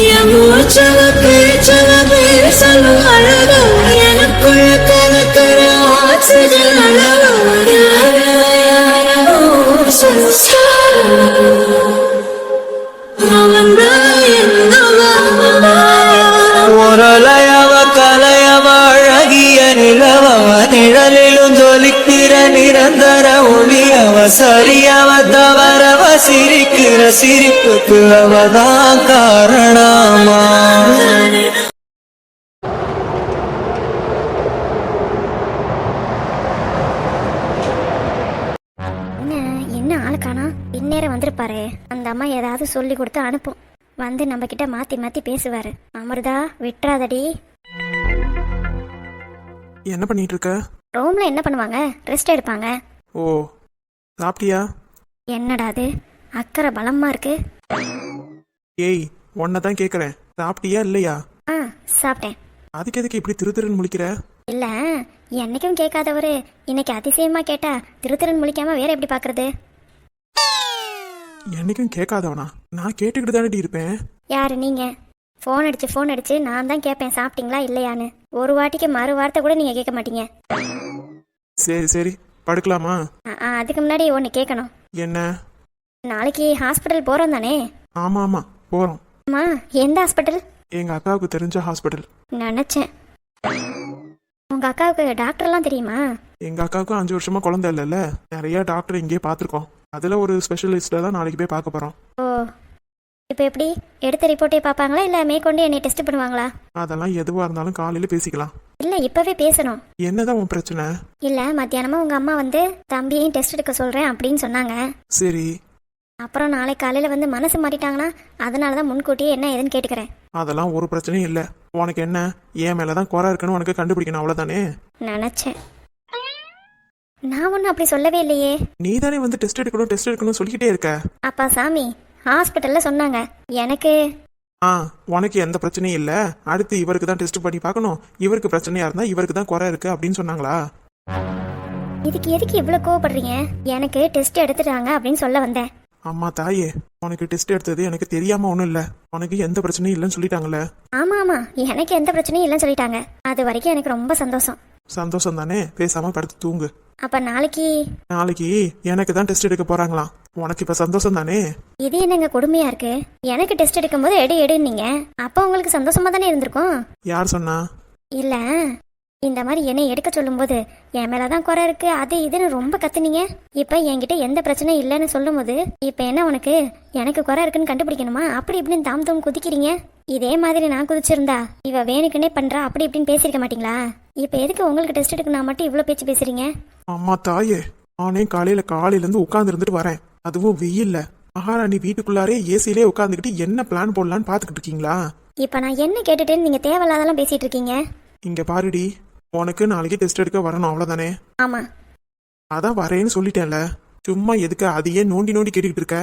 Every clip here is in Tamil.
என் மூச்சவ பேச்சவ பேசலும் அழகு எனக்குள்ள கலக்கிற ஆக்சிஜன் அளவு முரளையவ கலையவ அழகிய நிலவவ நிழலிலும் ஜொலிக்கிற நிரந்தர ஒளியவ சரியவ தவறவ சிரிக்கிற சிரிப்புக்கு அவதான் காரணமா. என்ன ஆளுக்கானா இந்நேரம் வந்திருப்பாரு. அந்த அம்மா ஏதாவது சொல்லி கொடுத்து அனுப்பும். வந்து நம்ம கிட்ட மாத்தி மாத்தி பேசுவாரு. அமிர்தா விட்டுறாதடி. என்ன பண்ணிட்டு இருக்க? ரூம்ல என்ன பண்ணுவாங்க? ரெஸ்ட் எடுப்பாங்க. ஓ, சாப்பிட்டியா? என்னடா அது அக்கறை பலமா இருக்கு. ஏய், உன்னதான் கேக்குறேன், சாப்பிட்டியா இல்லையா? சாப்பிட்டேன். அதுக்கு எதுக்கு இப்படி திருத்திருன்னு முழிக்கிற? இல்ல, என்னைக்கும் கேட்காதவரு இன்னைக்கு அதிசயமா கேட்டா திருத்திரன் முழிக்காம வேற எப்படி பாக்குறது? என்னைக்கும் கேட்காதவனா? நான் கேட்டுக்கிட்டு தானே இருப்பேன். யாரு நீங்க? ஃபோன் அடிச்சு நான் தான் கேட்பேன் சாப்பிட்டீங்களா இல்லையான்னு. ஒரு வாட்டிக்கு மறு வார்த்தை கூட நீங்க கேட்க மாட்டீங்க. சரி சரி, படுக்கலாமா? அதுக்கு முன்னாடி ஒன்று கேட்கணும். என்ன? நாளைக்கு ஹாஸ்பிட்டல் போறோம் தானே? ஆமா ஆமா போறோம். அம்மா, எந்த ஹாஸ்பிட்டல்? எங்க அக்காவுக்கு தெரிஞ்ச ஹாஸ்பிட்டல். நினைச்சேன். உங்க அக்காவுக்கு டாக்டர்லாம் தெரியுமா? எங்க அக்காவுக்கு 5 வருஷமா குழந்தை இல்லைல்ல, நிறைய டாக்டர் இங்கே பார்த்துருக்கோம். அதுல ஒரு ஸ்பெஷலிஸ்ட தான் நாளைக்கு போய் பார்க்க போறோம். ஓ, இப்போ எப்படி எடுத்த ரிப்போர்ட்டே பார்ப்பாங்களா இல்ல மேற்கொண்டு என்னை டெஸ்ட் பண்ணுவாங்களா? அதெல்லாம் எதுவா இருந்தாலும் காலையில பேசிக்கலாம். இல்ல இப்பவே பேசணும். என்னதான் உன் பிரச்சனை? இல்ல, மத்தியானமா உங்க அம்மா வந்து தம்பியையும் டெஸ்ட் எடுக்க சொல்றேன் அப்படின்னு சொன்னாங்க. சரி. அப்புறம் நாளை காலையில வந்து மனசு மாறிட்டாங்கன்னா அதனாலதான் முன்கூட்டியே என்ன ஏதுன்னு கேட்டுக்கிறேன். அதெல்லாம் ஒரு பிரச்சனையும் இல்ல. உனக்கு என்ன, என் மேலதான் குறை இருக்குன்னு உனக்கு கண்டுபிடிக்கணும், அவ்வளவுதானே? நினைச்சேன். நான் ஒன்னும் அப்படி சொல்லவே இல்லையே. நீ தானே வந்து டெஸ்ட் எடுக்கணும் சொல்லிக்கிட்டே இருக்க. அப்பா சாமி, ஹாஸ்பிட்டல்ல சொன்னாங்க எனக்கு. உனக்கு எந்த பிரச்சனையும் இல்ல, அடுத்து இவருக்கு தான் டெஸ்ட் பண்ணி பார்க்கணும், இவருக்கு பிரச்சனையா இருந்தா இவருக்கு தான் குறை இருக்கு அப்படின்னு சொன்னாங்களா? இதுக்கு எதுக்கு இவ்வளவு கோவப்படுறீங்க? எனக்கு டெஸ்ட் எடுத்துட்டாங்க அப்படின்னு சொல்ல வந்தேன். அம்மா தாயே, உனக்கு டெஸ்ட் எடுத்தது எனக்கு தெரியாம ஒண்ணும் இல்ல, உனக்கு எந்த பிரச்சனையும் இல்லைன்னு சொல்லிட்டாங்கல்ல? ஆமா ஆமா, எனக்கு எந்த பிரச்சனையும் இல்லைன்னு சொல்லிட்டாங்க. அது வரைக்கும் எனக்கு ரொம்ப சந்தோஷம். சந்தோஷம் தானே, பேசாம படுத்து தூங்கு. அப்ப நாளைக்கு எனக்கு தான் டெஸ்ட் எடுக்க போறாங்களாம். உனக்கு இப்ப சந்தோஷம் தானே? இது என்னங்க கொடுமையா இருக்கு? எனக்கு டெஸ்ட் எடுக்கும் போது எடுன்னீங்க. அப்ப உங்களுக்கு சந்தோஷமா தானே இருந்திருக்கும். யார் சொன்னா? இல்ல, இந்த மாதிரி என்னை எடுக்க சொல்லும் போது என் மேலதான் குறை இருக்கு அது இதுன்னு ரொம்ப கத்துனீங்க. இப்ப என்கிட்ட எந்த பிரச்சனையும் இல்லைன்னு சொல்லும் போது இப்ப என்ன உனக்கு எனக்கு குறை இருக்குன்னு கண்டுபிடிக்கணுமா? அப்படி இப்படின்னு தாம் குதிக்கிறீங்க. இதே மாதிரி நான் குதிச்சிருந்தா இவ வேணுக்குன்னே பண்றா அப்படி இப்படின்னு பேசிருக்க மாட்டீங்களா? இப்ப எதுக்கு உங்களுக்கு டெஸ்ட் எடுக்க நான் மட்டும் இவ்வளவு பேச்சு பேசுறீங்க? அம்மா தாயே, நானே காலையில இருந்து உட்கார்ந்து இருந்துட்டு வரேன், அதுவும் வெயில்ல. மகாராணி வீட்டுக்குள்ளாரே ஏசிலே உட்காந்துக்கிட்டு என்ன பிளான் போடலான்னு பாத்துக்கிட்டு இருக்கீங்களா? இப்ப நான் என்ன கேட்டுட்டேன்னு நீங்க தேவையில்லாதெல்லாம் பேசிட்டு இருக்கீங்க. இங்க பாருடி, உனக்கு நாளைக்கு டெஸ்ட் எடுக்க வரணும், அவ்வளவுதானே? ஆமா. அதான் வரேன்னு சொல்லிட்டேன்ல, சும்மா எதுக்கு அதையே நோண்டி கேட்டுக்கிட்டு இருக்க?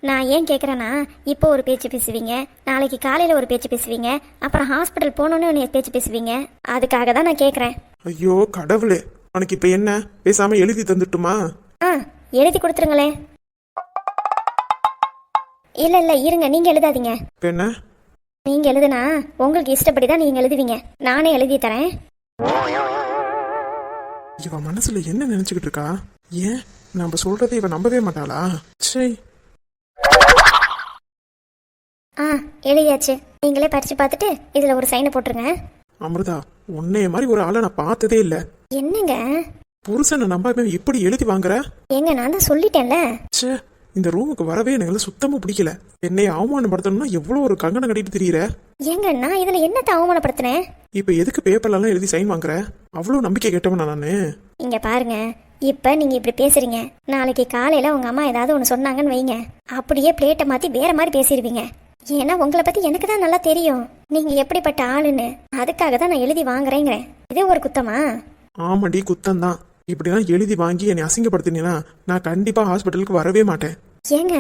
நான் ஏன் கேக்குறேன்னா, இப்போ ஒரு பேச்சு பேசுவீங்க, நாளைக்கு காலையில ஒரு பேச்சு பேசுவீங்க, அப்புறம் ஹாஸ்பிட்டல் போனோன்னு ஒரு பேச்சு பேசுவீங்க. அதுக்காக தான் நான் கேக்குறேன். ஐயோ கடவுளே, உனக்கு இப்ப என்ன, பேசாம எழுதி தந்துட்டுமா? எழுதி கொடுத்துருங்களே. இல்ல இல்ல இருங்க, நீங்க எழுதாதீங்க. என்ன? நீங்க எழுதுனா உங்களுக்கு இஷ்டப்படிதான் நீங்க எழுதுவீங்க, நானே எழுதி தரேன். இவ மனசுல என்ன நினைச்சுக்கிட்டு இருக்கா? ஏன் நம்ம சொல்றதை இவ நம்பவே மாட்டாளா? சே. எழுதியாச்சு. நீங்களே பறிச்சு பார்த்துட்டு இதுல ஒரு சைனை போட்டுருங்க. அமிர்தா, உன்னைய மாதிரி ஒரு ஆளை நான் பார்த்ததே இல்ல. என்னங்க புருஷனை நம்பாம இப்படி எழுதி வாங்குற? ஏங்க நான் தான் சொல்லிட்டேன்ல. சே, இந்த ரூமுக்கு வரவே எனக்கு சுத்தமா பிடிக்கல. என்னை அவமானப்படுத்தணும்னா எவ்வளவு ஒரு கங்கணம் கட்டிட்டு திரியிற? ஏங்க நான் இதுல என்னத்தை அவமானப்படுத்தினேன்? இப்ப எதுக்கு பேப்பர்ல எல்லாம் எழுதி சைன் வாங்குற? அவ்வளவு நம்பிக்கை கேட்டவனா நானு? இங்க பாருங்க, இப்ப நீங்க இப்படி பேசுறீங்க, நாளைக்கு காலையில உங்க அம்மா ஏதாவது ஒண்ணு சொன்னாங்கன்னு வைங்க, அப்படியே பிளேட்டை மாத்தி வேற மாதிரி பேசிடுவீங்க. ஏன்னா உங்களை பத்தி எனக்கு தான் நல்லா தெரியும், நீங்க எப்படிப்பட்ட ஆளுன்னு. அதுக்காக தான் நான் எழுதி வாங்குறேங்கிறேன். இது ஒரு குத்தமா? ஆமாடி, குத்தம் தான். இப்படிலாம் எழுதி வாங்கி என்னை அசிங்கப்படுத்தினா நான் கண்டிப்பா ஹாஸ்பிட்டலுக்கு வரவே மாட்டேன். ஏங்க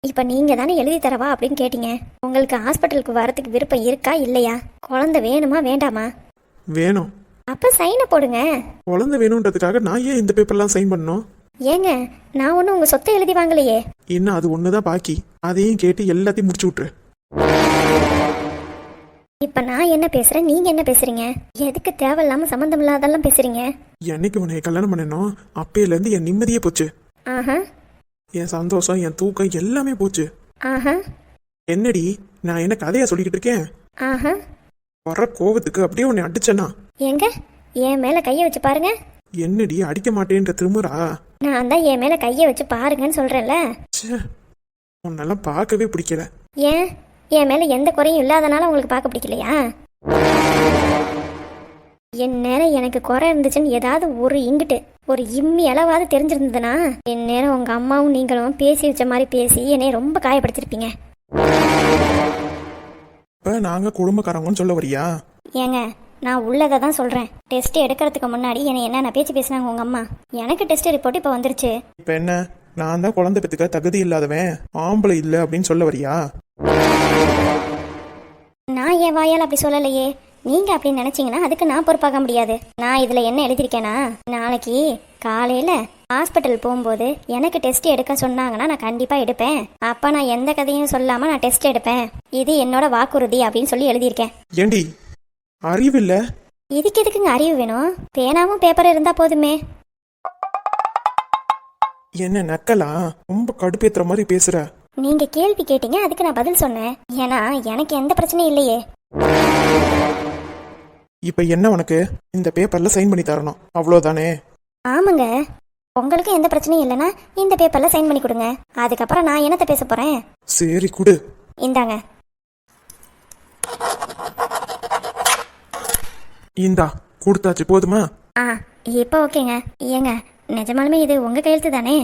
இப்ப நீங்க தானே எழுதி தரவா அப்படின்னு கேட்டீங்க. உங்களுக்கு ஹாஸ்பிட்டலுக்கு வரதுக்கு விருப்பம் இருக்கா இல்லையா? குழந்தை வேணுமா வேண்டாமா? வேணும். அப்ப சைனை போடுங்க. குழந்தை வேணும்ன்றதுக்காக நான் ஏன் இந்த பேப்பர்லாம் சைன் பண்ணணும்? ஏங்க நான் ஒன்னும் உங்க சொத்தை எழுதி வாங்கலையே. இன்னும் அது ஒண்ணுதான் பாக்கி, அதையும் கேட்டு எல்லாத்தையும் முடிச்சு விட்டுரு. இப்ப நான் என்ன பேசுறேன், நீங்க என்ன பேசுறீங்க? எதுக்கு தேவையில்லாம சம்பந்தம் இல்லாதெல்லாம் பேசுறீங்க? என்னைக்கு உன்னை கல்யாணம் பண்ணணும் அப்பையில இருந்து என் நிம்மதியே போச்சு. ஆஹா என் சந்தோஷம், என் தூக்கம் எல்லாமே போச்சு. ஆஹா என்னடி நான் என்ன கதையா சொல்லிக்கிட்டு இருக்கேன்? ஆஹா வர கோவத்துக்கு அப்படியே உன்னை அடிச்சேனா? எங்க என் மேல கைய வச்சு பாருங்க. என்னடி அடிக்க மாட்டேன்ற திரும்புறா? நான் தான் என் மேல கைய வச்சு பாருங்கன்னு சொல்றேன்ல. ச்சே, உன்னெல்லாம் பார்க்கவே பிடிக்கல. ஏன் என் மேல எந்த குறையும் இல்லாதனால உங்களுக்கு பார்க்க பிடிக்கலையா? என் நேரம் எனக்கு குறை இருந்துச்சுன்னு ஏதாவது ஒரு இங்கிட்டு ஒரு இம்மி அளவாவது தெரிஞ்சிருந்ததுன்னா என் நேரம் உங்க அம்மாவும் நீங்களும் பேசி வச்ச மாதிரி பேசி என்னை ரொம்ப காயப்படுத்திருப்பீங்க. இப்ப நாங்க குடும்பக்காரங்கன்னு சொல்ல வரியா? ஏங்க நான் உள்ளதை தான் சொல்றேன். டெஸ்ட் எடுக்கிறதுக்கு முன்னாடி என்னை என்னென்ன பேச்சு பேசினாங்க உங்க அம்மா. எனக்கு டெஸ்ட் ரிப்போர்ட் இப்போ வந்துருச்சு. இப்ப என்ன, நான் தான் குழந்தை பெத்துக்க தகுதி இல்லாதவன், ஆம்பளை இல்ல அப்படின்னு சொல்ல வரியா? நான் என் வாயால் அப்படி சொல்லலையே. நீங்க அப்படி நினைச்சீங்கன்னா அதுக்கு நான் பொறுப்பாக முடியாது. நான் இதுல என்ன எழுதியிருக்கேனா, நாளைக்கு காலையில ஹாஸ்பிட்டல் போகும்போது எனக்கு டெஸ்ட் எடுக்க சொன்னாங்கன்னா நான் கண்டிப்பா எடுப்பேன். அப்ப நான் எந்த கதையும் சொல்லாம நான் டெஸ்ட் எடுப்பேன். இது என்னோட வாக்குறுதி அப்படின்னு சொல்லி எழுதியிருக்கேன். ஏண்டி அறிவில்ல? இதுக்கு எதுக்குங்க அறிவு வேணும்? பேனாவும் பேப்பர் இருந்தா போதுமே. என்ன நக்கலா? ரொம்ப கடுப்பேத்துற மாதிரி பேசுற. நீங்க கேள்வி கேட்டீங்க, அதுக்கு நான் பதில் சொன்னேன். ஏன்னா எனக்கு எந்த பிரச்சனையும் இல்லையே. இப்ப என்ன உனக்கு? இந்த பேப்பர்ல சைன் பண்ணி தரணும், அவ்வளவுதானே? ஆமாங்க, உங்களுக்கு எந்த பிரச்சனையும் இல்லைன்னா இந்த பேப்பர்ல சைன் பண்ணி கொடுங்க. அதுக்கப்புறம் நான் என்னத்த பேச போறேன்? சரி குடு. இந்தாங்க. இந்தா கொடுத்தாச்சு, போதுமா? ஆ இப்போ ஓகேங்க. ஏங்க நிஜமாலுமே இது உங்க கையெழுத்து தானே?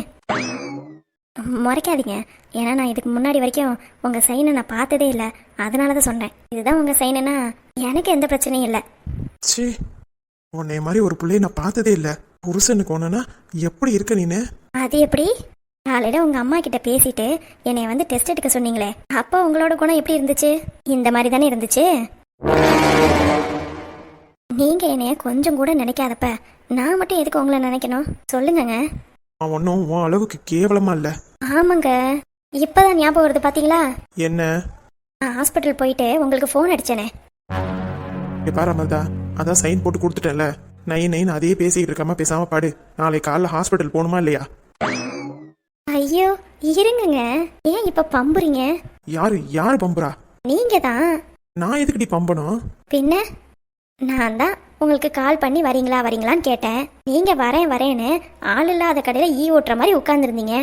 முறைக்காதீங்க. ஏன்னா நான் இதுக்கு முன்னாடி வரைக்கும் உங்க சைனை நான் பார்த்ததே இல்லை, அதனால தான் சொன்னேன். இதுதான் உங்க சைனுன்னா எனக்கு எந்த பிரச்சனையும் இல்லை. சீ, உன்னை மாதிரி ஒரு பிள்ளைய நான் பார்த்ததே இல்லை. புருஷனுக்கு ஒண்ணுனா எப்படி இருக்க நீனு? அது எப்படி? காலையில உங்க அம்மா கிட்ட பேசிட்டு என்னை வந்து டெஸ்ட் எடுக்க சொன்னீங்களே, அப்போ உங்களோட குணம் எப்படி இருந்துச்சு? இந்த மாதிரி தானே இருந்துச்சு. நீங்க என்னைய கொஞ்சம் கூட நினைக்காதப்ப நான் மட்டும் எதுக்கு உங்களை நினைக்கணும் சொல்லுங்கங்க. அவன் ஒன்றும் உன் அளவுக்கு கேவலமா இல்ல. ஆமாங்க, இப்பதான் ஞாபகம் வருது பாத்தீங்களா? என்ன? நான் ஹாஸ்பிட்டல் போயிட்டு உங்களுக்கு ஃபோன் அடிச்சேனே. பாராமதா, அதான் சைன் போட்டு கொடுத்துட்டேன்ல. நைன் அதே பேசிக்கிட்டு இருக்காம பேசாம பாடு. நாளை காலைல ஹாஸ்பிட்டல் போகணுமா இல்லையா? ஐயோ இருங்கங்க, ஏன் இப்ப பம்புறீங்க? யாரு பம்புறா? நீங்க தான். நான் எதுக்குடி பம்பணும்? பின்ன நான் தான் உங்களுக்கு கால் பண்ணி வரீங்களான்னு கேட்டேன். நீங்க வரேன்னு ஆள் இல்லாத கடையில ஓட்டுற மாதிரி உட்கார்ந்துருந்தீங்க.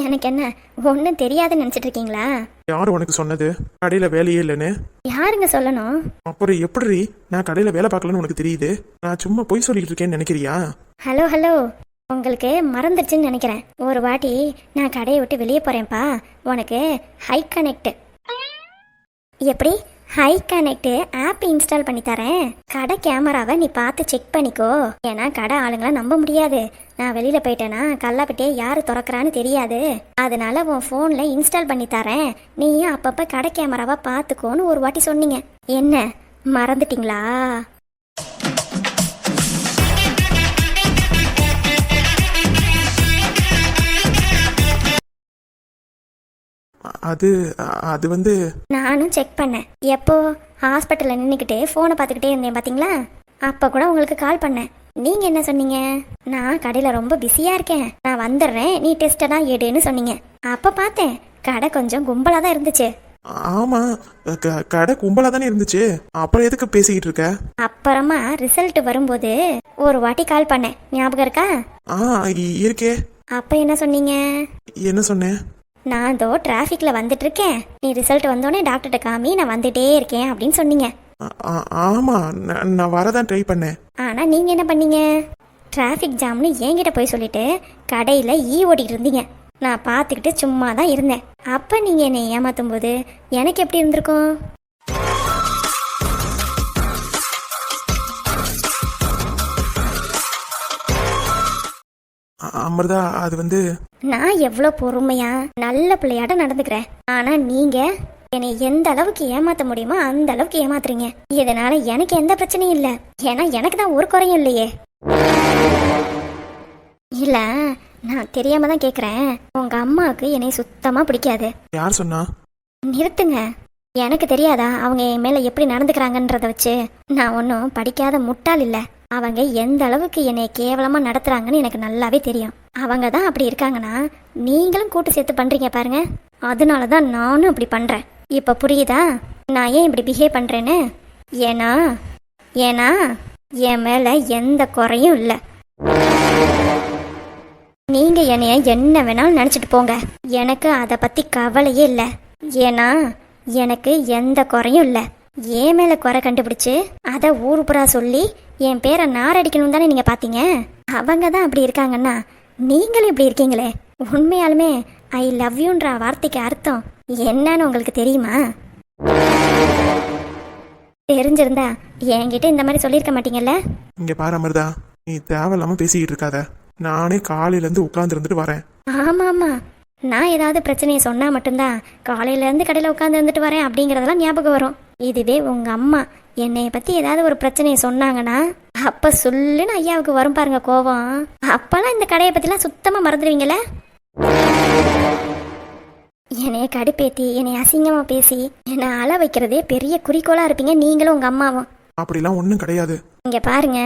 எனக்கு என்ன ஒன்றும் தெரியாதுன்னு நினைச்சிட்டு இருக்கீங்களா? யாரு உனக்கு சொன்னது கடையில வேலையே இல்லைன்னு? யாருங்க சொல்லணும்? அப்புறம் எப்படி நான் கடையில வேலை பார்க்கலன்னு உனக்கு தெரியுது? நான் சும்மா பொய் சொல்லிட்டு இருக்கேன்னு நினைக்கிறியா? ஹலோ, உங்களுக்கு மறந்துடுச்சுன்னு நினைக்கிறேன். ஒரு வாட்டி நான் கடையை விட்டு வெளியே போறேன்ப்பா, உனக்கு ஹை கனெக்ட். எப்படி ஹை கனெக்ட் ஆப் இன்ஸ்டால் பண்ணி தரேன். கடை கேமராவை நீ பார்த்து செக் பண்ணிக்கோ. ஏன்னா கடை ஆளுங்களை நம்ப முடியாது. நான் வெளியில போயிட்டேன்னா கல்லாப்பட்டியே யாரு திறக்கிறான்னு தெரியாது. அதனால உன் போன்ல இன்ஸ்டால் பண்ணி தரேன், நீயும் அப்பப்ப கடை கேமராவை பார்த்துக்கோன்னு ஒரு வாட்டி சொன்னீங்க. என்ன மறந்துட்டீங்களா? அது வந்து நானும் செக் பண்ணேன். எப்போ ஹாஸ்பிட்டலில் நின்றுக்கிட்டு ஃபோனை பார்த்துக்கிட்டே இருந்தேன் பார்த்தீங்களா? அப்போ கூட உங்களுக்கு கால் பண்ணேன். நீங்கள் என்ன சொன்னீங்க? நான் கடையில் ரொம்ப பிஸியாக இருக்கேன், நான் வந்துடுறேன், நீ டெஸ்ட்டை தான் எடுன்னு சொன்னீங்க. அப்போ பார்த்தேன் கடை கொஞ்சம் கும்பலாக தான் இருந்துச்சு. ஆமா, கடை கும்பலா தானே இருந்துச்சு. அப்புறம் எதுக்கு பேசிக்கிட்டு இருக்க? அப்புறமா ரிசல்ட் வரும்போது ஒரு வாட்டி கால் பண்ணேன், ஞாபகம் இருக்கா? இருக்கே. அப்போ என்ன சொன்னீங்க? என்ன சொன்னேன்? நான் தோ டிராஃபிக்ல வந்துட்டு இருக்கேன், நீ ரிசல்ட் வந்தோடனே டாக்டர்கிட்ட காமி, நான் வந்துட்டே இருக்கேன் அப்படின்னு சொன்னீங்க. ஆமா, நான் வரதான் ட்ரை பண்ணேன். ஆனா நீங்க என்ன பண்ணீங்க? டிராஃபிக் ஜாம்னு என்கிட்ட போய் சொல்லிட்டு கடையில ஓடிட்டு இருந்தீங்க. நான் பார்த்துக்கிட்டு சும்மா தான் இருந்தேன். அப்ப நீங்க என்னை ஏமாத்தும் போது எனக்கு எப்படி இருந்திருக்கும்? அமிர்தா, அது வந்து நான் எவ்வளோ பொறுமையா நல்ல பிள்ளையாட நடந்துக்கிறேன். ஆனா நீங்க என்னை எந்த அளவுக்கு ஏமாத்த முடியுமோ அந்த அளவுக்கு ஏமாத்துறீங்க. இதனால எனக்கு எந்த பிரச்சனையும் இல்லை, ஏன்னா எனக்கு தான் ஒரு குறையும் இல்லையே. இல்ல, நான் தெரியாம தான் கேக்குறேன். உங்க அம்மாவுக்கு என்னை சுத்தமா பிடிக்காது. யார் சொன்னா? நிறுத்துங்க. எனக்கு தெரியாதா அவங்க என் மேல எப்படி நடந்துக்கிறாங்கன்றத வச்சு? நான் ஒன்றும் படிக்காத முட்டாள் இல்லை. அவங்க எந்த அளவுக்கு என்னை கேவலமா நடத்துறாங்கன்னு எனக்கு நல்லாவே தெரியும். அவங்க தான் அப்படி இருக்காங்கன்னா நீங்களும் கூட்டு சேர்த்து பண்றீங்க பாருங்க. அதனால தான் நானும் அப்படி பண்றேன். இப்ப புரியுதா நான் ஏன் இப்படி பிஹேவ் பண்றேன்னு? ஏன்னா ஏன்னா என் மேல எந்த குறையும் இல்லை. நீங்க என்னைய என்ன வேணாலும் நினைச்சிட்டு போங்க, எனக்கு அதை பத்தி கவலையே இல்லை. ஏன்னா எனக்கு எந்த குறையும் இல்லை. என் மேல குறை கண்டுபிடிச்சு அதை ஊரு புறா சொல்லி என் பேரை நாரடிக்கணும் தானே நீங்க பாத்தீங்க. அவங்க தான் அப்படி இருக்காங்கன்னா நீங்களும் இப்படி இருக்கீங்களே. உண்மையாலுமே ஐ லவ் யூன்ற வார்த்தைக்கு அர்த்தம் என்னன்னு உங்களுக்கு தெரியுமா? தெரிஞ்சிருந்தா என்கிட்ட இந்த மாதிரி சொல்லியிருக்க மாட்டீங்கல்ல. இங்க பாரு அமிர்தா, நீ தேவையில்லாம பேசிக்கிட்டு இருக்காத. நானே காலையில இருந்து உட்கார்ந்து இருந்துட்டு வரேன். ஆமா ஆமா, நான் ஏதாவது பிரச்சனையை சொன்னா மட்டும்தான் காலையில இருந்து கடையில உட்காந்து இருந்துட்டு வரேன் அப்படிங்கறதெல்லாம் ஞாபகம் வரும். இதுவே உங்க அம்மா என்னைய பத்தி ஏதாவது ஒரு பிரச்சனையை சொன்னாங்கன்னா அப்ப சொல்லுன்னு ஐயாவுக்கு வரும் பாருங்க கோவம். அப்பெல்லாம் இந்த கடையை பத்திலாம் சுத்தமா மறந்துடுவீங்களே. என்னைய கடுப்பேத்தி என்னை அசிங்கமா பேசி என்னை அழ வைக்கிறதே பெரிய குறிக்கோளா இருப்பீங்க நீங்களும் உங்க அம்மாவும். அப்படிலாம் ஒன்றும் கிடையாது. இங்க பாருங்க,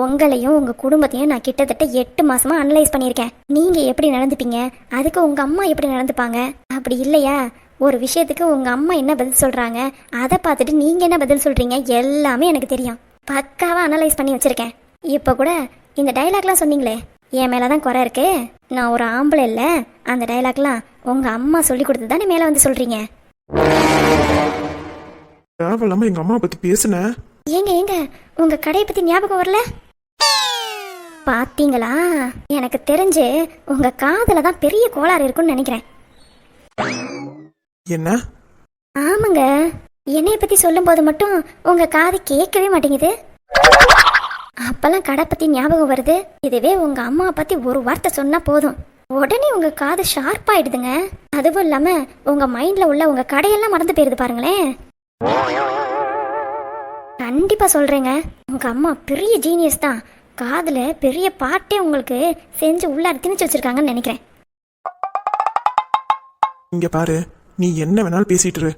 உங்களையும் உங்க குடும்பத்தையும் நான் கிட்டத்தட்ட 8 மாசமா அனலைஸ் பண்ணியிருக்கேன். நீங்க எப்படி நடந்துப்பீங்க, அதுக்கு உங்க அம்மா எப்படி நடந்துப்பாங்க. அப்படி இல்லையா, ஒரு விஷயத்துக்கு உங்க அம்மா என்ன பதில் சொல்றாங்க அதை பார்த்துட்டு நீங்க என்ன பதில் சொல்றீங்க எல்லாமே எனக்கு தெரியும். பக்காவா அனலைஸ் பண்ணி வச்சிருக்கேன். இப்போ கூட இந்த டைலாக்லாம் சொன்னீங்களே என் மேலதான் குறை இருக்கு, நான் ஒரு ஆம்பளை இல்ல, அந்த டைலாக்லாம் உங்க அம்மா சொல்லி கொடுத்து தானே மேல வந்து சொல்றீங்க. தேவையில்லாம எங்க அம்மா பத்தி பேசுன. ஏங்க ஏங்க உங்க கடையை பத்தி ஞாபகம் வரல? பாத்தீங்களா, எனக்கு தெரிஞ்சு உங்க காதுல தான் பெரிய கோளாறு இருக்குன்னு நினைக்கிறேன். என்ன? ஆமாங்க, என்னைய பத்தி சொல்லும் போது மட்டும் உங்க காது கேட்கவே மாட்டேங்குது. அப்பெல்லாம் கடை பத்தி ஞாபகம் வருது. இதுவே உங்க அம்மா பத்தி ஒரு வார்த்தை சொன்னா போதும், உடனே உங்க காது ஷார்ப் ஆயிடுதுங்க. அதுவும் இல்லாம உங்க மைண்ட்ல உள்ள உங்க கடையெல்லாம் மறந்து போயிருது பாருங்களேன். கண்டிப்பா சொல்றேங்க, உங்க அம்மா பெரிய ஜீனியஸ் தான். காதுல பெரிய பாட்டே உங்களுக்கு செஞ்சு உள்ள திணிச்சு வச்சிருக்காங்கன்னு நினைக்கிறேன். இங்க பாரு, நீ என்ன வேணாலும் பேசிட்டு இரு.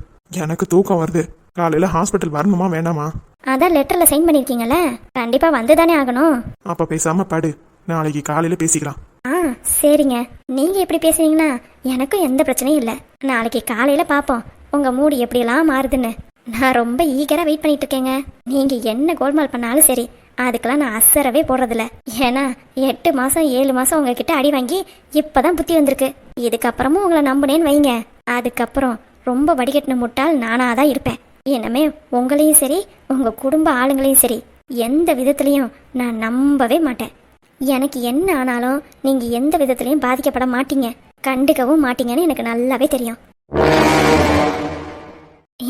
எனக்கு தூக்கம் வருது. காலையில ஹாஸ்பிட்டல் வரணுமா வேணாமா? அதான் லெட்டர்ல சைன் பண்ணிருக்கீங்கல்ல, கண்டிப்பா வந்துதானே ஆகணும். அப்ப பேசாம படு, நாளைக்கு காலையில பேசிக்கலாம். சரிங்க, நீங்க இப்படி பேசுனீங்கன்னா எனக்கும் எந்த பிரச்சனையும் இல்லை. நாளைக்கு காலையில பாப்போம் உங்க மூடு எப்படியெல்லாம் மாறுதுன்னு. நான் ரொம்ப ஈகரா வெயிட் பண்ணிட்டு இருக்கேங்க. நீங்க என்ன கோல்மால் பண்ணாலும் சரி, அதுக்கெல்லாம் நான் அசரவே போடுறதில்ல. ஏன்னா 8 மாசம் 7 மாசம் உங்ககிட்ட அடி வாங்கி இப்பதான் புத்தி வந்திருக்கு. இதுக்கப்புறமும் உங்களை நம்பினேன்னு வைங்க, அதுக்கப்புறம் ரொம்ப வடிகட்டின முட்டாள் நானாதான் இருப்பேன். இனிமே உங்களையும் சரி உங்க குடும்ப ஆளுங்களையும் சரி எந்த விதத்துலையும் நான் நம்பவே மாட்டேன். எனக்கு என்ன ஆனாலும் நீங்க எந்த விதத்துலையும் பாதிக்கப்பட மாட்டீங்க, கண்டுக்கவும் மாட்டீங்கன்னு எனக்கு நல்லாவே தெரியும்.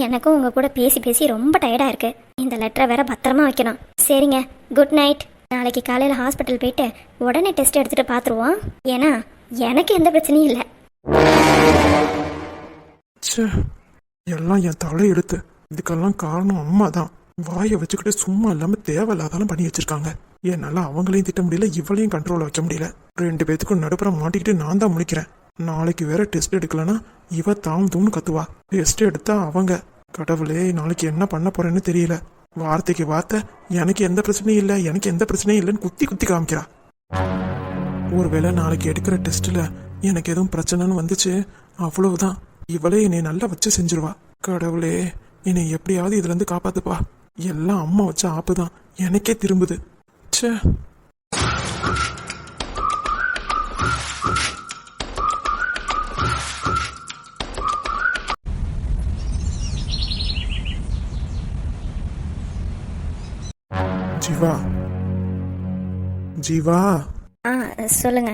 எனக்கும் உங்க கூட பேசி பேசி ரொம்ப டயர்டா இருக்கு. இந்த லெட்டரை வேற பத்திரமா வைக்கணும். சரிங்க, குட் நைட். நாளைக்கு காலையில ஹாஸ்பிட்டல் போயிட்டு உடனே டெஸ்ட் எடுத்துட்டு பாத்துருவோம். ஏன்னா எனக்கு எந்த பிரச்சனையும் இல்லை. எல்லாம் என் தலை எடுத்து. இதுக்கெல்லாம் காரணம் அம்மா தான். வாயை வச்சுக்கிட்டு சும்மா இல்லாம தேவையில்லாதாலும் பண்ணி வச்சிருக்காங்க. என்னால அவங்களையும் திட்ட முடியல, இவளையும் கண்ட்ரோல வைக்க முடியல. 2 பேத்துக்கும் நடுப்புற மாட்டிக்கிட்டு நான் தான் முடிக்கிறேன். நாளைக்கு வேற டெஸ்ட் எடுக்கலன்னா இவ தாம் தூம்னு கத்துவா. டெஸ்ட் எடுத்தா அவங்க. கடவுளே, நாளைக்கு என்ன பண்ண போறேன்னு தெரியல. வார்த்தைக்கு வார்த்தை எனக்கு எந்த பிரச்சனையும் இல்லை, எனக்கு எந்த பிரச்சனையும் இல்லைன்னு குத்தி குத்தி காமிக்கிறா. ஒருவேளை நாளைக்கு எடுக்கிற டெஸ்ட்ல எனக்கு எதுவும் பிரச்சனைன்னு வந்துச்சு, அவ்வளவுதான். இவளே என்னை நல்லா வச்சு செஞ்சிருவா. கடவுளே, என்னை எப்படியாவது இதுல இருந்து காப்பாத்துப்பா. எல்லாம் அம்மா வச்ச ஆப்புதான் எனக்கே திரும்புது. ச்சே. ஜீவா, ஜீவா. சொல்லுங்க.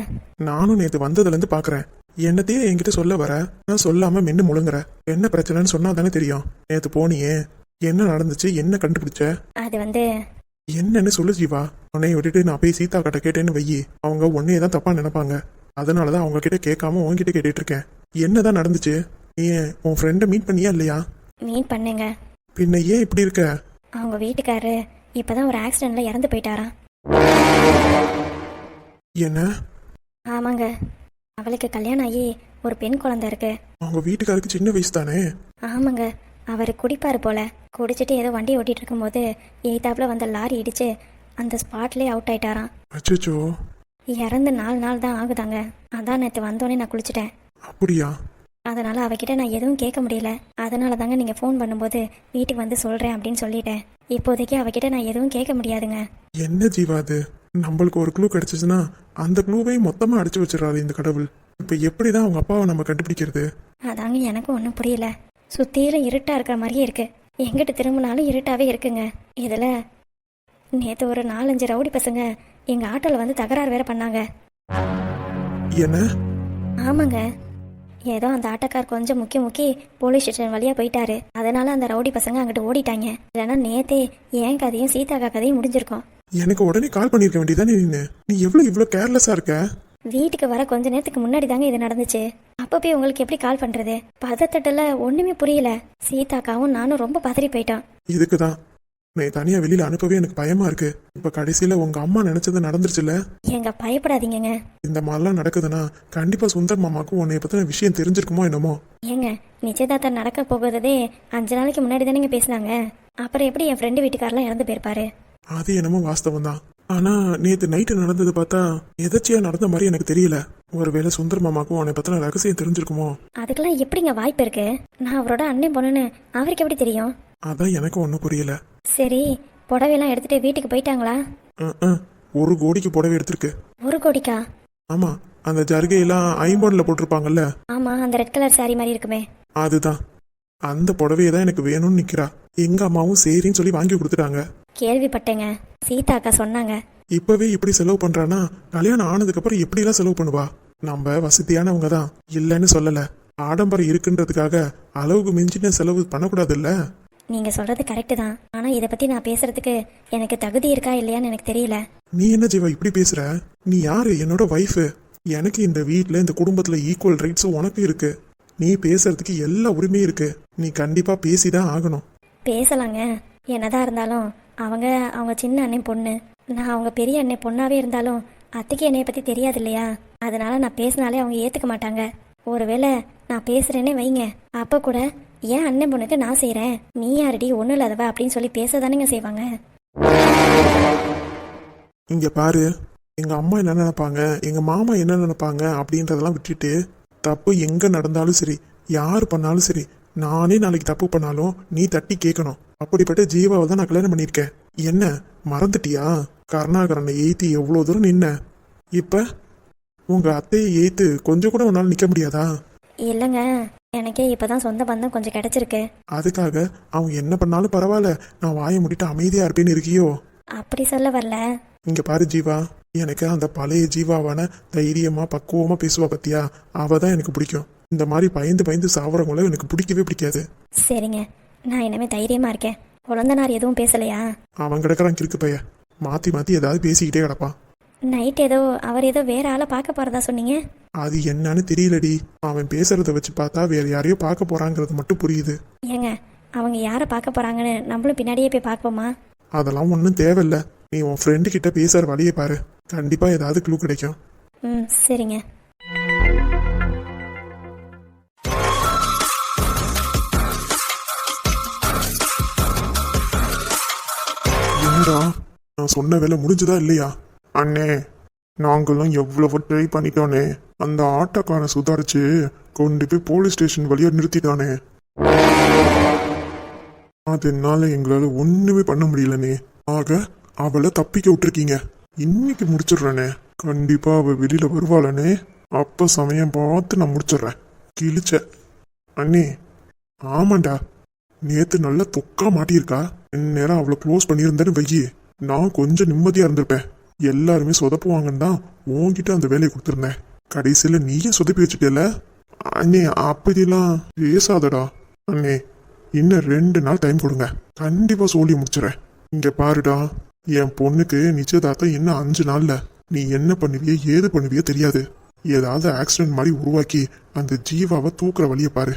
நானும் நேத்து வந்ததுல இருந்து பாக்குறேன், என்னத்தையே என்கிட்ட சொல்ல வர, நான் சொல்லாம மென்னு முழுங்குற. என்ன பிரச்சனைன்னு சொன்னா தானே தெரியும். நேத்து போனியே, என்ன நடந்துச்சு, என்ன கண்டுபிடிச்ச? அது வந்து என்னன்னு சொல்லு ஜீவா. உன்னைய விட்டுட்டு நான் போய் சீதா கிட்ட கேட்டேன்னு வையி, அவங்க உன்னையே தான் தப்பா நினைப்பாங்க. அதனாலதான் அவங்க கிட்ட கேட்காம உன்கிட்ட கேட்டுட்டு இருக்கேன். என்னதான் நடந்துச்சு? நீ உன் ஃப்ரெண்டை மீட் பண்ணியா இல்லையா? மீட் பண்ணுங்க. பின்ன ஏன் இப்படி இருக்க? அவங்க வீட்டுக்காரு இப்பதான் ஒரு ஆக்சிடென்ட்ல இறந்து போயிட்டாராம். என்ன? ஆமாங்க, அவளுக்கு கல்யாணம் ஆகி ஒரு பெண் குழந்தை இருக்கு. அவங்க வீட்டுக்காருக்கு சின்ன வயசு தானே? ஆமாங்க, அவர் குடிப்பார் போல. குடிச்சிட்டு ஏதோ வண்டி ஓட்டிட்டு இருக்கும்போது எய்தாப்புல வந்த லாரி இடிச்சு அந்த ஸ்பாட்லேயே அவுட் ஆயிட்டாராம். அச்சோ, இறந்து 4 நாள் தான் ஆகுதாங்க. அதான் நேற்று வந்தோடனே நான் குளிச்சிட்டேன். அப்படியா? அதனால் அவகிட்ட நான் எதுவும் கேட்க முடியல. அதனால தாங்க நீங்கள் ஃபோன் பண்ணும்போது வீட்டுக்கு வந்து சொல்கிறேன் அப்படின்னு சொல்லிட்டேன். இப்போதைக்கு அவகிட்ட நான் எதுவும் கேட்க முடியாதுங்க. என்ன ஜீவா அது? நம்மளுக்கு ஒரு க்ளூ கிடைச்சிச்சுன்னா அந்த க்ளூவையும் மொத்தமாக அடிச்சு வச்சிடறாரு இந்த கடவுள். இப்போ எப்படி தான் அவங்க அப்பாவை நம்ம கண்டுபிடிக்கிறது? அதாங்க எனக்கும் ஒன்றும் புரியல. சுற்றிலும் இருட்டாக இருக்கிற மாதிரியே இருக்குது. எங்கிட்ட திரும்பினாலும் இருட்டாகவே இருக்குங்க. இதில் நேற்று ஒரு 4-5 ரவுடி பசங்க எங்கள் ஆட்டோவில் வந்து தகராறு வேற பண்ணாங்க. என்ன? ஆமாங்க, ஏதோ அந்த ஆட்டோக்கார் கொஞ்சம் முக்கி போலீஸ் ஸ்டேஷன் வழியாக போயிட்டாரு. அதனால அந்த ரவுடி பசங்க அங்கிட்டு ஓடிட்டாங்க. இல்லைன்னா நேத்தே என் கதையும் சீதாக்கா கதையும் முடிஞ்சிருக்கும். எனக்கு உடனே கால் பண்ணிருக்க வேண்டியதானே? நீ இவ்வளோ கேர்லெஸ்ஸா இருக்க? வீட்டுக்கு வர கொஞ்ச நேரத்துக்கு முன்னாடி தாங்க இது நடந்துச்சு. அப்போ போய் உங்களுக்கு எப்படி கால் பண்றது? பதத்தட்டல ஒண்ணுமே புரியல. சீதாக்காவும் நானும் ரொம்ப பதறி போயிட்டோம். இதுக்குதான் நீ தனியா வெளியில அனுப்பவே எனக்கு பயமா இருக்கு. இப்ப கடைசியில உங்க அம்மா நினைச்சது நடந்துருச்சுல. எங்க பயப்படாதீங்க. இந்த மாதிரிலாம் நடக்குதுன்னா கண்டிப்பா சுந்தர் மாமாக்கும் உன்னை பத்தின விஷயம் தெரிஞ்சிருக்குமோ என்னமோ. ஏங்க, நிச்சயதார்த்தம் நடக்க போகுறதே 5 நாளைக்கு முன்னாடி தானேங்க பேசினாங்க. அப்புறம் எப்படி என் ஃப்ரெண்டு வீட்டுக்காரெல்லாம் இறந்து போயிருப்பாரு? அது என்னமோ வாஸ்தவம் தான். ஆனா நேத்து நைட்டு நடந்தது பார்த்தா எதாச்சியா நடந்த மாதிரி எனக்கு தெரியல. ஒருவேளை சுந்தர் மாமாக்கும் உன்னை பத்தின ரகசியம் தெரிஞ்சிருக்குமோ? அதுக்கெல்லாம் எப்படிங்க வாய்ப்பு இருக்கு? நான் அவரோட அண்ணன் பொண்ணுன்னு அவருக்கு எப்படி தெரியும்? அதான் எனக்கு ஒன்றும் புரியல. சரி, புடவையெல்லாம் எடுத்துட்டு வீட்டுக்கு போயிட்டாங்களா? 1 கோடிக்கு புடவை எடுத்திருக்கு. 1 கோடிக்கா? ஆமா, அந்த ஜருகையெல்லாம் ஐம்பொன்ல போட்டிருப்பாங்கல்ல. ஆமா, அந்த ரெட் கலர் சாரி மாதிரி இருக்குமே. அதுதான். அந்த புடவையை தான் எனக்கு வேணும்னு நிக்கிறா. எங்க அம்மாவும் சரின்னு சொல்லி வாங்கி கொடுத்துட்டாங்க. கேள்விப்பட்டேங்க, சீதா அக்கா சொன்னாங்க. இப்பவே இப்படி செலவு பண்றானா கல்யாணம் ஆனதுக்கு அப்புறம் எப்படி எல்லாம் செலவு பண்ணுவா? நம்ம வசதியானவங்க தான், இல்லைன்னு சொல்லல. ஆடம்பரம் இருக்குன்றதுக்காக அளவுக்கு மிஞ்சின செலவு பண்ணக்கூடாது இல்ல. நீங்க சொல்றது கரெக்டு தான். ஆனா இதை பத்தி நான் பேசுறதுக்கு எனக்கு தகுதி இருக்கா இல்லையான்னு எனக்கு தெரியல. நீ என்ன ஜீவா இப்படி பேசுற? நீ யாரு? என்னோட வைஃப். எனக்கு இந்த வீட்டுல இந்த குடும்பத்துல ஈக்குவல் ரைட்ஸ் உனக்கு இருக்கு. நீ பேசுறதுக்கு எல்லா உரிமையும் இருக்கு. நீ கண்டிப்பா பேசிதான் ஆகணும். பேசலாங்க. என்னதான் இருந்தாலும் அவங்க சின்ன அண்ணன் பொண்ணு. நான் அவங்க பெரிய அண்ணன் பொண்ணாவே இருந்தாலும் அத்தைக்கு என்னைய பத்தி தெரியாது இல்லையா? அதனால நான் பேசினாலே அவங்க ஏத்துக்க மாட்டாங்க. ஒருவேளை நான் பேசுறேன்னே வைங்க, அப்ப கூட ஏன் அண்ணன் பொண்ணுக்கு நான் செய்யறேன், நீ யாரடி ஒண்ணு இல்லாதவ அப்படின்னு சொல்லி பேசதானுங்க செய்வாங்க. இங்க பாரு, எங்க அம்மா என்ன நினைப்பாங்க, எங்க மாமா என்ன நினைப்பாங்க அப்படின்றதெல்லாம் விட்டுட்டு, தப்பு எங்க நடந்தாலும் சரி, யார் பண்ணாலும் சரி, நானே நாளைக்கு தப்பு பண்ணாலும் நீ தட்டி கேட்கணும். அப்படிப்பட்ட ஜீவாவை தான் நான் கல்யாணம் பண்ணியிருக்கேன். என்ன மறந்துட்டியா? கருணாகரனை எய்த்து எவ்வளோ தூரம் நின்ன. இப்ப உங்க அத்தையை எய்த்து கொஞ்சம் கூட உன்னால நிக்க முடியாதா? இல்லைங்க, எனக்கே இப்பதான் சொந்த பந்தம் கொஞ்சம் கிடைச்சிருக்கு. அதுக்காக அவங்க என்ன பண்ணாலும் பரவாயில்ல, நான் வாயை முடிட்டு அமைதியா இருப்பேன்னு இருக்கியோ? அப்படி சொல்ல வரல. இங்க பாரு ஜீவா, எனக்கு அந்த பழைய ஜீவாவான தைரியமா பக்குவமா பேசுவா பத்தியா, அவ தான் எனக்கு பிடிக்கும். இந்த மாதிரி பயந்து சாவறவங்கள எனக்கு பிடிக்கவே பிடிக்காது. சரிங்க, நான் இனிமே தைரியமா இருக்கேன். குழந்தனார் எதுவும் பேசலையா? அவன் கிடக்குறான் கிறுக்கு பைய, மாத்தி ஏதாவது பேசிக்கிட்டே கிடப்பான். நைட் அவர் ஏதோ வேற ஆளை பார்க்க போறதா சொன்னீங்க. அது என்னன்னு தெரியலடி. அவன் பேசுறத வச்சு பார்த்தா வேற யாரையோ பார்க்க போறாங்கிறது மட்டும் புரியுது. ஏங்க, அவங்க யாரை பார்க்க போறாங்கன்னு நம்மளும் பின்னாடியே போய் பார்ப்போமா? அதெல்லாம் ஒன்றும் தேவையில்ல. நீ உன் ஃப்ரெண்டு கிட்ட பேசுற வழியை பாரு, கண்டிப்பா ஏதாவது க்ளூ கிடைக்கும். சரிங்க. என்னடா, நான் சொன்ன வேலை முடிஞ்சதா இல்லையா? அண்ணே, நாங்களும் எவ்வளவு ட்ரை பண்ணிட்டோனே. அந்த ஆட்டோக்காரனை சுதாரிச்சு கொண்டு போய் போலீஸ் ஸ்டேஷன் வழியா நிறுத்திட்டானே. அதனால எங்களால ஒண்ணுமே பண்ண முடியலனே. ஆக அவளை தப்பிக்க விட்டுருக்கீங்க. இன்னைக்கு முடிச்சிடுறேனே. கண்டிப்பா அவ வெளியில வருவாளனே. அப்ப சமயம் பார்த்து நான் முடிச்சிடுறேன். கிழிச்ச அண்ணே. ஆமாண்டா, நேத்து நல்லா தொக்கா மாட்டியிருக்கா. நேரம் அவளை க்ளோஸ் பண்ணியிருந்தேன்னு வையி, நான் கொஞ்சம் நிம்மதியா இருந்திருப்பேன். எல்லாருமே சொதப்புவாங்கன்னு தான் உன்கிட்ட அந்த வேலையை கொடுத்துருந்தேன். கடைசியில நீயே சொதப்பி வச்சுட்டேல. அண்ணே, அப்படிலாம் பேசாதடா. அண்ணே, இன்னும் 2 நாள் டைம் கொடுங்க, கண்டிப்பா சொல்லி முடிச்சிடறேன். இங்க பாருடா, என் பொண்ணுக்கு நிச்சயதார்த்தம் இன்னும் 5 நாள்ல. நீ என்ன பண்ணுவியோ ஏது பண்ணுவியோ தெரியாது. ஏதாவது ஆக்சிடென்ட் மாதிரி உருவாக்கி அந்த ஜீவாவை தூக்குற வழியை பாரு.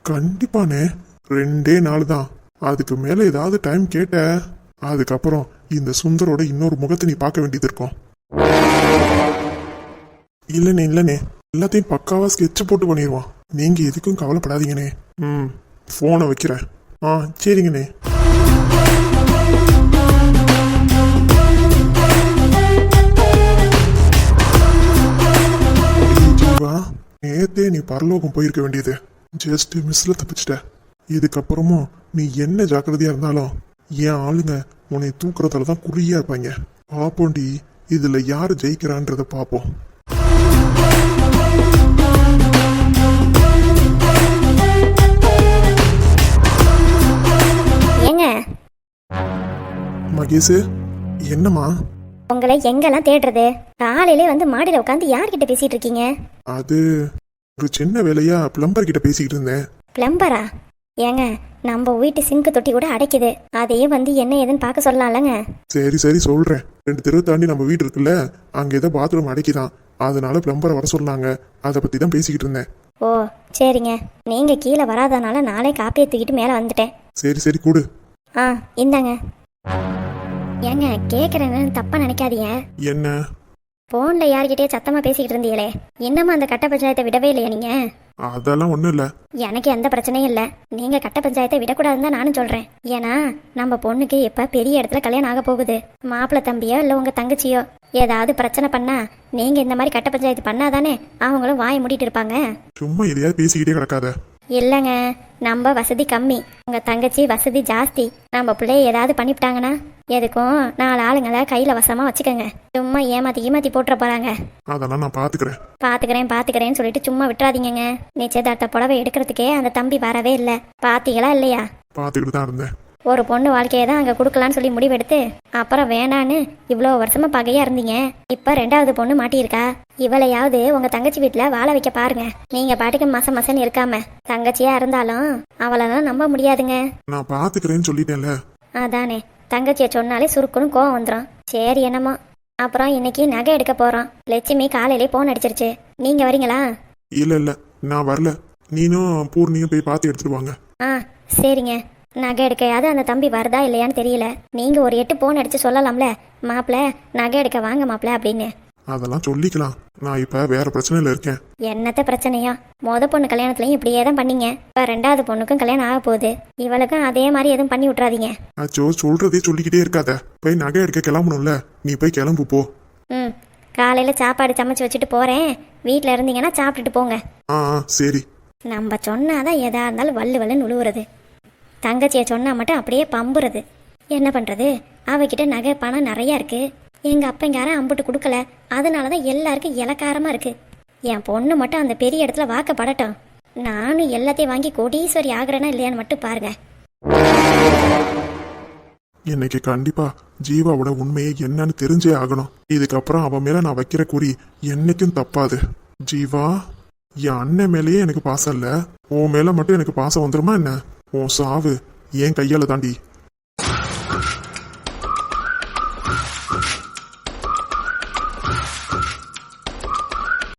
கண்டிப்பானே, 2 நாள் தான். அதுக்கு மேல ஏதாவது டைம் கேட்ட, அதுக்கப்புறம் இந்த சுந்தரோட இன்னொரு முகத்தை நீ பார்க்க வேண்டியது இருக்கும். இல்லனே எல்லாத்தையும் பக்காவா ஸ்கெட்ச் போட்டு பண்ணிடுவான். நீங்க எதுக்கும் கவலைப்படாதீங்கண்ணே. போனை வைக்கிறேன். ஆ சரிங்கண்ணே. ஜீவா, நேத்தே நீ பரலோகம் போயிருக்க வேண்டியது. ஜஸ்ட் மிஸ்ல தப்பிச்சிட்ட. இதுக்கப்புறமும் நீ என்ன ஜாக்கிரதையா இருந்தாலும் என் ஆளுங்க உன்னை தூக்குறதுல தான் குறியா இருப்பாங்க. பாப்போண்டி, இதுல யாரு ஜெயிக்கிறான்றத பாப்போம். ஏங்க மகேஷ், என்னம்மா? உங்களை எங்கெல்லாம் தேடுறது? காலையிலே வந்து மாடியில் உட்காந்து யார்கிட்ட பேசிட்டு இருக்கீங்க? அது ஒரு சின்ன வேலையா பிளம்பர் கிட்ட பேசிக்கிட்டு இருந்தேன். பிளம்பரா? ஏங்க, நம்ம வீட்டு சிங்கு தொட்டி கூட அடைக்குது, அதையே வந்து என்ன ஏதுன்னு பார்க்க சொல்லலாம்லங்க. சரி சரி சொல்றேன். 2 தெரு தாண்டி நம்ம வீடு இருக்குல்ல, அங்க ஏதோ பாத்ரூம் அடைக்குதான், அதனால பிளம்பரை வர சொன்னாங்க. அதை பத்தி தான் பேசிக்கிட்டு இருந்தேன். ஓ சரிங்க, நீங்க கீழே வராதனால நானே காப்பியை தூக்கிட்டு மேலே வந்துட்டேன். சரி சரி கூடு. ஆ இந்தாங்க. ஏங்க, கேட்குறேன்னு தப்பா நினைக்காதீங்க. என்ன? போன்ல யார்கிட்டயே சத்தமா பேசிக்கிட்டு இருந்தீங்களே, இன்னமும் அந்த கட்ட பஞ்சாயத்தை விடவே இல்லையா நீங்க? அதெல்லாம் ஒண்ணும் இல்ல. எனக்கு எந்த பிரச்சனையும் இல்லை. நீங்க கட்ட பஞ்சாயத்தை விடக்கூடாதுன்னு தான் நானும் சொல்றேன். ஏன்னா நம்ம பொண்ணுக்கு இப்ப பெரிய இடத்துல கல்யாணம் ஆக போகுது. மாப்பிள்ளை தம்பியோ இல்லை உங்க தங்கச்சியோ ஏதாவது பிரச்சனை பண்ணா நீங்க இந்த மாதிரி கட்ட பஞ்சாயத்து பண்ணாதானே அவங்களும் வாயை மூடிட்டு இருப்பாங்க. சும்மா எதையாவது பேசிக்கிட்டே கிடக்காத. இல்லைங்க, நம்ம வசதி கம்மி, உங்க தங்கச்சி வசதி ஜாஸ்தி. நம்ம பிள்ளைய ஏதாவது பண்ணிவிட்டாங்கன்னா எதுக்கும் 4 ஆளுங்களை கையில வசமா வச்சுக்கோங்க. சும்மா ஏமாத்தி போட்டுற போறாங்க. அதெல்லாம் நான் பாத்துக்கிறேன்னு சொல்லிட்டு சும்மா விட்டுறாதீங்க. நிச்சயதார்த்த புடவை எடுக்கிறதுக்கே அந்த தம்பி வரவே இல்லை. பாத்தீங்களா இல்லையா? பாத்துக்கிட்டு தான் இருந்தேன். ஒரு பொண்ணு வாழ்க்கையை தான் அங்கே கொடுக்கலான்னு சொல்லி முடிவெடுத்து அப்புறம் வேணான்னு இவ்வளோ வருஷமா பகையா இருந்தீங்க. இப்போ 2வது பொண்ணு மாட்டியிருக்கா. இவளையாவது உங்க தங்கச்சி வீட்டில் வாழ வைக்க பாருங்க. நீங்க பாட்டுக்கு மசன்னு இருக்காம தங்கச்சியா இருந்தாலும் அவளெல்லாம் நம்ப முடியாதுங்க. நான் பாத்துக்கிறேன்னு சொல்லிட்டேன்ல. அதானே, தங்கச்சியை சொன்னாலே சுருக்குன்னு கோவம் வந்துடும். சரி என்னமோ. அப்புறம் இன்னைக்கு நகை எடுக்க போறோம். லட்சுமி காலையிலே போன் அடிச்சிருச்சு. நீங்க வரீங்களா? இல்ல நான் வரல. நீனும் பூர்ணியும் போய் பார்த்து எடுத்துட்டு வாங்க. ஆ சரிங்க. நகை எடுக்கையாவது அந்த தம்பி வருதா இல்லையான்னு தெரியல. நீங்க ஒரு 8 போன் அடிச்சு சொல்லலாம்ல, மாப்பிள்ள நகை எடுக்க வாங்க மாப்பிள்ள அப்படின்னு. அதெல்லாம் சொல்லிக்கலாம். நான் இப்ப வேற பிரச்சனையில இருக்கேன். என்னத்த பிரச்சனையா? பொண்ணு கல்யாணத்துலயும் இப்படியே தான் பண்ணீங்க. இப்ப 2வது பொண்ணுக்கும் கல்யாணம் ஆக போகுது. இவளுக்கும் அதே மாதிரி எதுவும் பண்ணி விட்டுறாதீங்க. அச்சோ, சொல்றதே சொல்லிக்கிட்டே இருக்காத. போய் நகை எடுக்க கிளம்பணும்ல, நீ போய் கிளம்பு போ. ம், காலையில சாப்பாடு சமைச்சு வச்சுட்டு போறேன். வீட்டுல இருந்தீங்கன்னா சாப்பிட்டுட்டு போங்க. சரி. நம்ம சொன்னாதான் எதா இருந்தாலும் வள்ளுன்னு உழுவுறது. தங்கச்சியை சொன்னா மட்டும் அப்படியே பம்புறது. என்ன பண்றது? அவகிட்ட நகை பணம் நிறைய இருக்கு. எங்க அப்பங்காரன் அம்புட்டு கொடுக்கல, அதனாலதான் எல்லாருக்கும் இலக்காரமா இருக்கு. என் பொண்ணு மட்டும் அந்த பெரிய இடத்துல வாக்கப்படட்டும். நானும் எல்லாத்தையும் வாங்கி கோடீஸ்வரி ஆகுறேன்னா இல்லையான்னு மட்டும் பாருங்க. இன்னைக்கு கண்டிப்பா ஜீவாவோட உண்மையை என்னன்னு தெரிஞ்சே ஆகணும். இதுக்கப்புறம் அவன் மேல நான் வைக்கிற குறி என்னைக்கும் தப்பாது. ஜீவா, என் அண்ணன் மேலேயே எனக்கு பாசம் இல்ல, உன் மேல மட்டும் எனக்கு பாசம் வந்துருமா என்ன? உன் சாவு என் கையால தாண்டி.